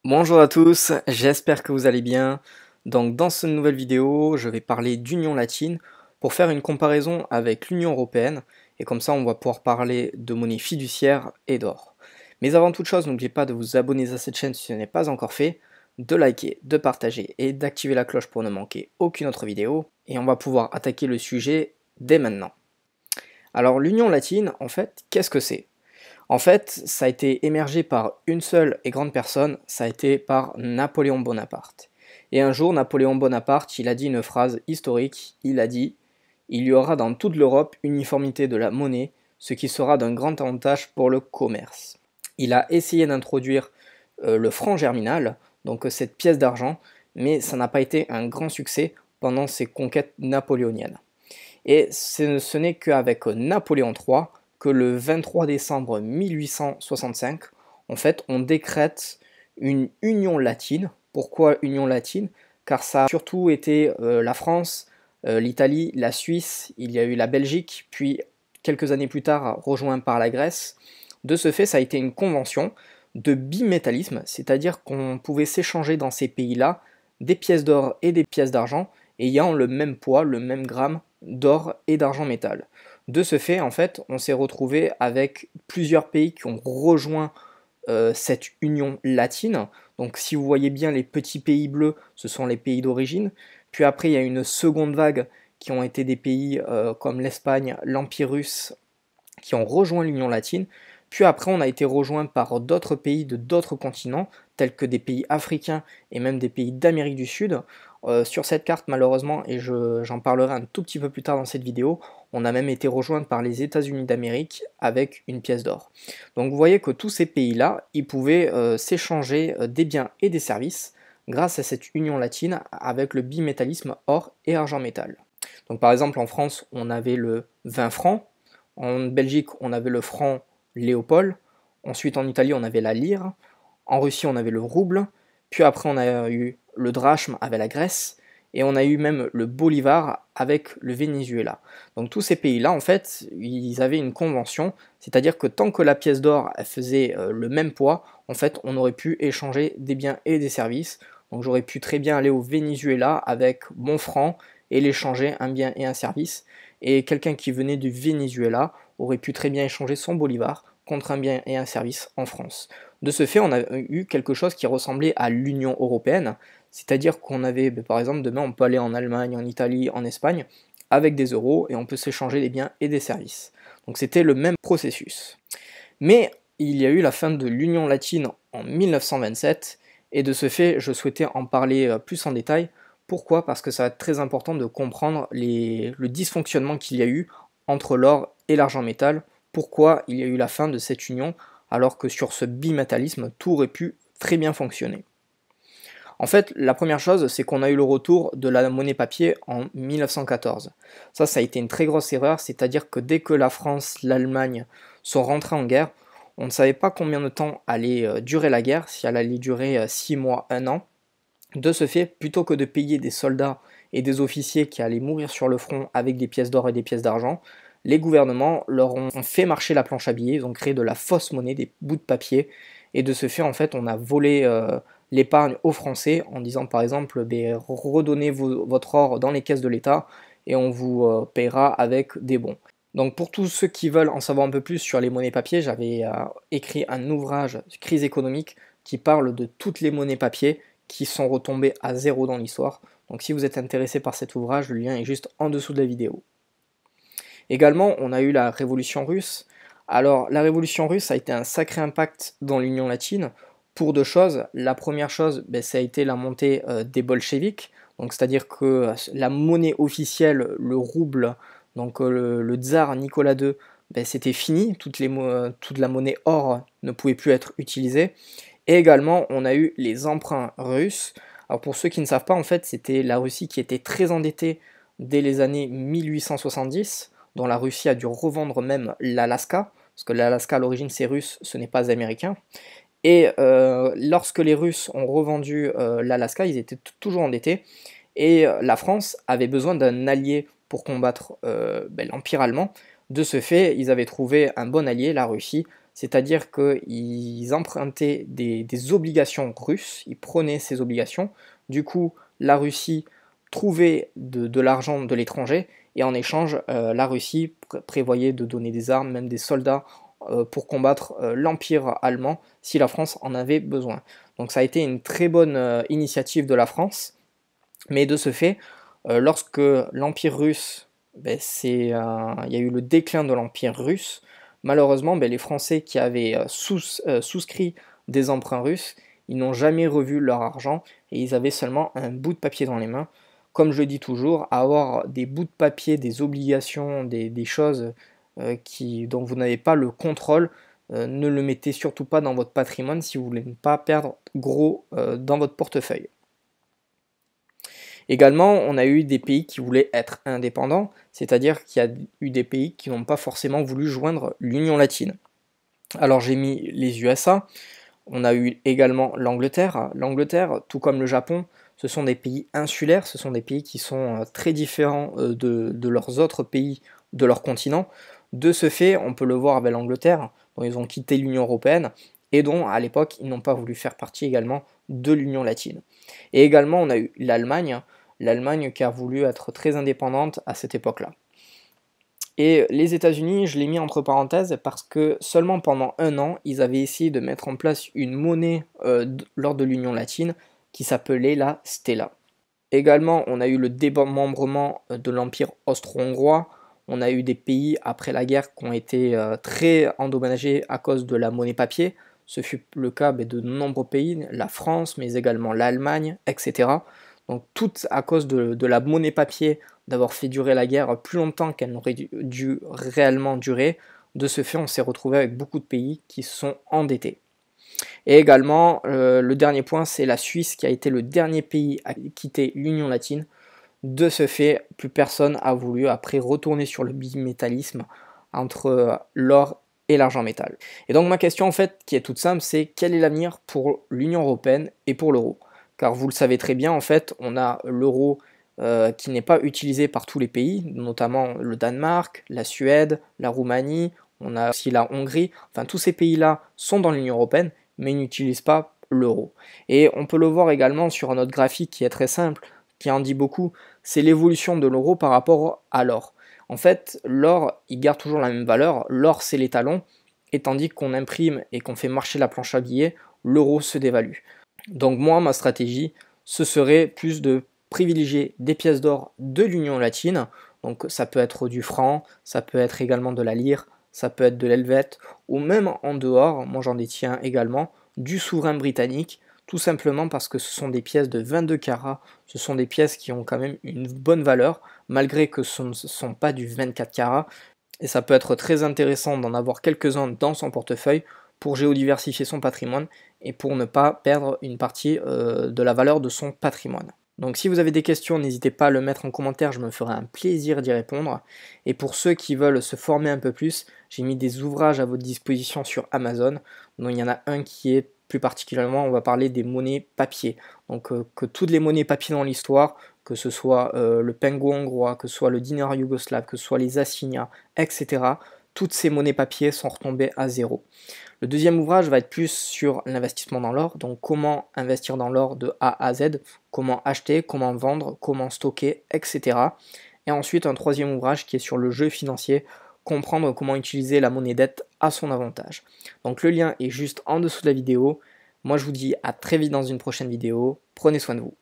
Bonjour à tous, j'espère que vous allez bien. Donc dans cette nouvelle vidéo, je vais parler d'Union latine pour faire une comparaison avec l'Union européenne et comme ça on va pouvoir parler de monnaie fiduciaire et d'or. Mais avant toute chose, n'oubliez pas de vous abonner à cette chaîne si ce n'est pas encore fait, de liker, de partager et d'activer la cloche pour ne manquer aucune autre vidéo et on va pouvoir attaquer le sujet dès maintenant. Alors l'Union latine, en fait, qu'est-ce que c'est? En fait, ça a été émergé par une seule et grande personne, ça a été par Napoléon Bonaparte. Et un jour, Napoléon Bonaparte, il a dit une phrase historique, il a dit « Il y aura dans toute l'Europe uniformité de la monnaie, ce qui sera d'un grand avantage pour le commerce. » Il a essayé d'introduire le franc germinal, donc cette pièce d'argent, mais ça n'a pas été un grand succès pendant ses conquêtes napoléoniennes. Et ce n'est qu'avec Napoléon III que le 23 décembre 1865, en fait, on décrète une union latine. Pourquoi union latine? Car ça a surtout été la France, l'Italie, la Suisse, il y a eu la Belgique, puis quelques années plus tard rejoint par la Grèce. De ce fait, ça a été une convention de bimétallisme, c'est-à-dire qu'on pouvait s'échanger dans ces pays-là des pièces d'or et des pièces d'argent ayant le même poids, le même gramme d'or et d'argent métal. De ce fait, en fait, on s'est retrouvé avec plusieurs pays qui ont rejoint cette union latine. Donc si vous voyez bien les petits pays bleus, ce sont les pays d'origine. Puis après, il y a une seconde vague qui ont été des pays comme l'Espagne, l'Empire russe, qui ont rejoint l'Union latine. Puis après, on a été rejoint par d'autres pays de d'autres continents, tels que des pays africains et même des pays d'Amérique du Sud. Sur cette carte, malheureusement, et j'en parlerai un tout petit peu plus tard dans cette vidéo, on a même été rejoint par les États-Unis d'Amérique avec une pièce d'or. Donc vous voyez que tous ces pays-là, ils pouvaient s'échanger des biens et des services grâce à cette union latine avec le bimétallisme or et argent métal. Donc par exemple en France, on avait le 20 francs, en Belgique, on avait le franc Léopold. Ensuite, en Italie, on avait la lire. En Russie, on avait le rouble. Puis après, on a eu le drachme avec la Grèce. Et on a eu même le bolivar avec le Venezuela. Donc tous ces pays-là, en fait, ils avaient une convention, c'est-à-dire que tant que la pièce d'or faisait le même poids, en fait, on aurait pu échanger des biens et des services. Donc j'aurais pu très bien aller au Venezuela avec mon franc et l'échanger un bien et un service. Et quelqu'un qui venait du Venezuela aurait pu très bien échanger son bolivar contre un bien et un service en France. De ce fait, on a eu quelque chose qui ressemblait à l'Union européenne, c'est-à-dire qu'on avait, par exemple, demain on peut aller en Allemagne, en Italie, en Espagne, avec des euros, et on peut s'échanger des biens et des services. Donc c'était le même processus. Mais il y a eu la fin de l'Union latine en 1927, et de ce fait, je souhaitais en parler plus en détail. Pourquoi? Parce que ça va être très important de comprendre le dysfonctionnement qu'il y a eu entre l'or et l'argent métal. Pourquoi il y a eu la fin de cette union, alors que sur ce bimétallisme, tout aurait pu très bien fonctionner. En fait, la première chose, c'est qu'on a eu le retour de la monnaie papier en 1914. Ça a été une très grosse erreur, c'est-à-dire que dès que la France, l'Allemagne sont rentrés en guerre, on ne savait pas combien de temps allait durer la guerre, si elle allait durer 6 mois, 1 an. De ce fait, plutôt que de payer des soldats et des officiers qui allaient mourir sur le front avec des pièces d'or et des pièces d'argent, les gouvernements leur ont fait marcher la planche à billets, ils ont créé de la fausse monnaie, des bouts de papier, et de ce fait, en fait, on a volé l'épargne aux Français en disant par exemple, redonnez votre or dans les caisses de l'État et on vous paiera avec des bons. Donc pour tous ceux qui veulent en savoir un peu plus sur les monnaies papier, j'avais écrit un ouvrage, Crise économique, qui parle de toutes les monnaies papier qui sont retombées à zéro dans l'histoire. Donc si vous êtes intéressé par cet ouvrage, le lien est juste en dessous de la vidéo. Également, on a eu la révolution russe. Alors, la révolution russe a été un sacré impact dans l'Union latine pour deux choses. La première chose, ça a été la montée des bolcheviks, donc c'est-à-dire que la monnaie officielle, le rouble, donc le tsar Nicolas II, c'était fini, toute la monnaie or ne pouvait plus être utilisée. Et également, on a eu les emprunts russes. Alors pour ceux qui ne savent pas, en fait, c'était la Russie qui était très endettée dès les années 1870, dont la Russie a dû revendre même l'Alaska, parce que l'Alaska à l'origine c'est russe, ce n'est pas américain. Et lorsque les Russes ont revendu l'Alaska, ils étaient toujours endettés, et la France avait besoin d'un allié pour combattre l'Empire allemand. De ce fait, ils avaient trouvé un bon allié, la Russie, c'est-à-dire qu'ils empruntaient des obligations russes, ils prenaient ces obligations, du coup la Russie trouvait de l'argent de l'étranger, et en échange la Russie prévoyait de donner des armes, même des soldats, pour combattre l'Empire allemand si la France en avait besoin. Donc ça a été une très bonne initiative de la France, mais de ce fait, lorsque l'Empire russe, il y a eu le déclin de l'Empire russe, malheureusement les Français qui avaient souscrit des emprunts russes, ils n'ont jamais revu leur argent et ils avaient seulement un bout de papier dans les mains. Comme je dis toujours, avoir des bouts de papier, des obligations, des choses dont vous n'avez pas le contrôle, ne le mettez surtout pas dans votre patrimoine si vous voulez ne pas perdre gros dans votre portefeuille. Également, on a eu des pays qui voulaient être indépendants, c'est-à-dire qu'il y a eu des pays qui n'ont pas forcément voulu joindre l'Union latine. Alors j'ai mis les USA, on a eu également l'Angleterre. L'Angleterre, tout comme le Japon, ce sont des pays insulaires, ce sont des pays qui sont très différents de leurs autres pays de leur continent. De ce fait, on peut le voir avec l'Angleterre, dont ils ont quitté l'Union européenne, et dont à l'époque ils n'ont pas voulu faire partie également de l'Union latine. Et également on a eu l'Allemagne qui a voulu être très indépendante à cette époque-là. Et les États-Unis, je l'ai mis entre parenthèses parce que seulement pendant un an, ils avaient essayé de mettre en place une monnaie lors de l'Union latine qui s'appelait la Stella. Également, on a eu le démembrement de l'Empire austro-hongrois. On a eu des pays après la guerre qui ont été très endommagés à cause de la monnaie papier. Ce fut le cas de nombreux pays, la France, mais également l'Allemagne, etc. Donc tout à cause de la monnaie papier, d'avoir fait durer la guerre plus longtemps qu'elle n'aurait dû réellement durer. De ce fait, on s'est retrouvé avec beaucoup de pays qui sont endettés. Et également, le dernier point, c'est la Suisse qui a été le dernier pays à quitter l'Union latine. De ce fait, plus personne a voulu après retourner sur le bimétallisme entre l'or et l'argent métal. Et donc ma question en fait, qui est toute simple, c'est quel est l'avenir pour l'Union européenne et pour l'euro? Car vous le savez très bien, en fait, on a l'euro qui n'est pas utilisé par tous les pays, notamment le Danemark, la Suède, la Roumanie, on a aussi la Hongrie, enfin tous ces pays-là sont dans l'Union européenne, mais ils n'utilisent pas l'euro. Et on peut le voir également sur un autre graphique qui est très simple, qui en dit beaucoup, c'est l'évolution de l'euro par rapport à l'or. En fait, l'or, il garde toujours la même valeur, l'or c'est l'étalon, et tandis qu'on imprime et qu'on fait marcher la planche à billets, l'euro se dévalue. Donc moi, ma stratégie, ce serait plus de privilégier des pièces d'or de l'Union latine, donc ça peut être du franc, ça peut être également de la lyre, ça peut être de l'helvète, ou même en dehors, moi j'en détiens également, du souverain britannique, tout simplement parce que ce sont des pièces de 22 carats, ce sont des pièces qui ont quand même une bonne valeur, malgré que ce ne sont pas du 24 carats, et ça peut être très intéressant d'en avoir quelques-uns dans son portefeuille pour géodiversifier son patrimoine et pour ne pas perdre une partie de la valeur de son patrimoine. Donc si vous avez des questions, n'hésitez pas à le mettre en commentaire, je me ferai un plaisir d'y répondre. Et pour ceux qui veulent se former un peu plus, j'ai mis des ouvrages à votre disposition sur Amazon. Donc il y en a un qui est plus particulièrement, on va parler des monnaies papier. Donc que toutes les monnaies papier dans l'histoire, que ce soit le pengo hongrois, que ce soit le dinar yougoslave, que ce soit les assignats, etc. Toutes ces monnaies papier sont retombées à zéro. Le deuxième ouvrage va être plus sur l'investissement dans l'or, donc comment investir dans l'or de A à Z, comment acheter, comment vendre, comment stocker, etc. Et ensuite un troisième ouvrage qui est sur le jeu financier, comprendre comment utiliser la monnaie dette à son avantage. Donc le lien est juste en dessous de la vidéo. Moi je vous dis à très vite dans une prochaine vidéo, prenez soin de vous.